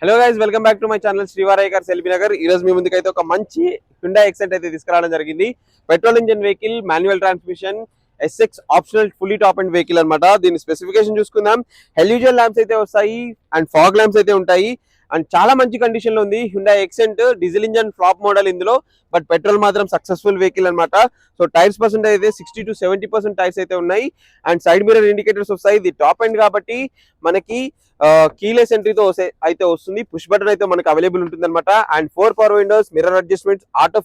Hello guys, welcome back to my channel Srivarayya గారు సెల్బీ నగర్. ఈ రోజు మీ ముందుకైతే ఒక మంచి హ్యుండాయ్ ఎక్సెంట్ అయితే తీసుకురావడం జరిగింది. Petrol engine vehicle, manual transmission, SX optional fully top and vehicle అన్నమాట. దీని స్పెసిఫికేషన్ చూసుకుందాం. హెల్యూజన్ ల్యాంప్స్ అయితే వస్తాయి అండ్ ఫాగ్ ల్యాంప్స్ అయితే ఉంటాయి అండ్ చాలా మంచి కండిషన్ లో ఉంది. Hyundai Accent diesel engine flop model ఇందులో, బట్ పెట్రోల్ మాత్రం సక్సెస్ఫుల్ వెహికల్ అన్నమాట. సో టైర్స్ పర్సెంటేజ్ అయితే 60 to 70% టైర్స్ అయితే ఉన్నాయి అండ్ సైడ్ మిర్రర్ ఇండికేటర్స్ వస్తాయి. ఇది టాప్ ఎండ్ కాబట్టి మనకి కీలెస్ ఎంట్రీతో అయితే వస్తుంది. పుష్ బటన్ అయితే మనకి అవైలబుల్ ఉంటుంది అనమాట. And 4 power Windows, mirror adjustments, auto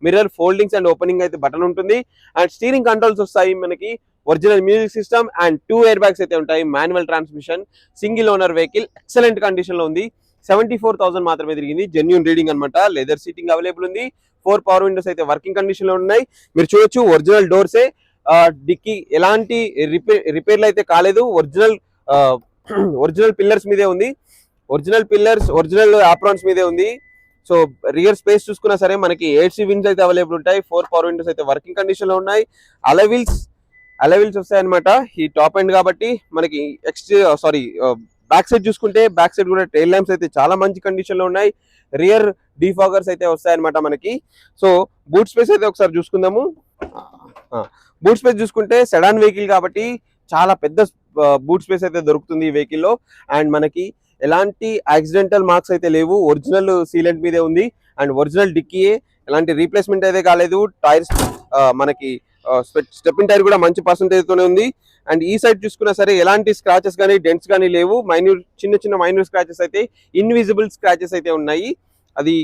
mirror foldings and opening అయితే బటన్ ఉంటుంది. అండ్ స్టీరింగ్ కంట్రోల్స్ వస్తాయి మనకి, original music system and 2 air bags అయితే ఉంటాయి. Manual transmission, single owner vehicle, excellent condition లో ఉంది. 74,000 మాత్రమే తిరిగింది. జెన్యూన్ రీడింగ్ అనమాట. లెదర్ సీటింగ్ అవైలబుల్ ఉంది. 4 పవర్ విండోస్ అయితే వర్కింగ్ కండిషన్ లో ఉన్నాయి. మీరు చూడొచ్చు ఒరిజినల్ డోర్సే. డిక్కీ ఎలాంటి రిపేర్లు అయితే కాలేదు. ఒరిజినల్ పిల్లర్స్ మీదే ఉంది. ఒరిజినల్ ఆప్రాన్స్ మీదే ఉంది. సో రియర్ స్పేస్ చూసుకున్నా సరే మనకి 8 విండ్స్ అయితే అవైలబుల్ ఉంటాయి. 4 పవర్ విండోస్ అయితే వర్కింగ్ కండిషన్ లో ఉన్నాయి. అలవిల్స్ వస్తాయన్నమాట. ఈ టాప్ ఎండ్ కాబట్టి మనకి బ్యాక్ సైడ్ చూసుకుంటే బ్యాక్ సైడ్ కూడా టైల్ ల్యాంప్స్ అయితే చాలా మంచి కండిషన్ లో ఉన్నాయి. రియర్ డీఫాగర్స్ అయితే వస్తాయన్నమాట మనకి. సో బూట్ స్పేస్ అయితే ఒకసారి చూసుకుందాము. బూట్ స్పేస్ చూసుకుంటే సెడాన్ వెహికల్ కాబట్టి చాలా పెద్ద బూట్ స్పేస్ అయితే దొరుకుతుంది ఈ వెహికల్ లో. అండ్ మనకి ఎలాంటి యాక్సిడెంటల్ మార్క్స్ అయితే లేవు. ఒరిజినల్ సీలెంట్ మీదే ఉంది అండ్ ఒరిజినల్ డిక్కీయే, ఎలాంటి రీప్లేస్మెంట్ అయితే కాలేదు. టైర్స్ మనకి స్టెప్పింగ్ టైర్ కూడా మంచి పర్సెంటేజ్ తోనే ఉంది. అండ్ ఈ సైడ్ చూసుకున్నా సరే ఎలాంటి స్క్రాచెస్ కానీ డెంట్స్ కానీ లేవు. చిన్న మైన్యూర్ స్క్రాచెస్ అయితే, ఇన్విజిబుల్ స్క్రాచెస్ అయితే ఉన్నాయి. అది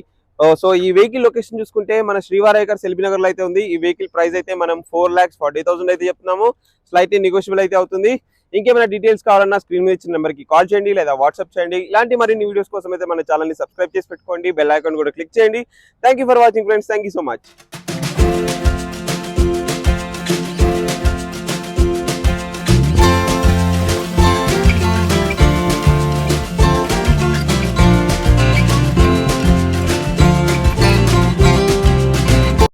సో ఈ వెహికల్ లొకేషన్ చూసుకుంటే మన శ్రీవారయ్య గారు సెల్బీ నగర్ లో అయితే ఉంది. ఈ వెహికల్ ప్రైస్ అయితే మనం 4,40,000 అయితే చెప్తున్నాము. స్లైట్లీ నెగోషియబుల్ అయితే అవుతుంది. ఇంకేమైనా డీటెయిల్స్ కావాలన్నా స్క్రీన్ మీద ఇచ్చిన నెంబర్ కి కాల్ చేయండి లేదా వాట్సాప్ చేయండి. ఇలాంటి మరిన్ని వీడియోస్ కోసం అయితే మన ఛానల్ ని సబ్స్క్రైబ్ చేసి పెట్టుకోండి. బెల్ ఐకాన్ కూడా క్లిక్ చేయండి. Thank you for watching friends. Thank you so much.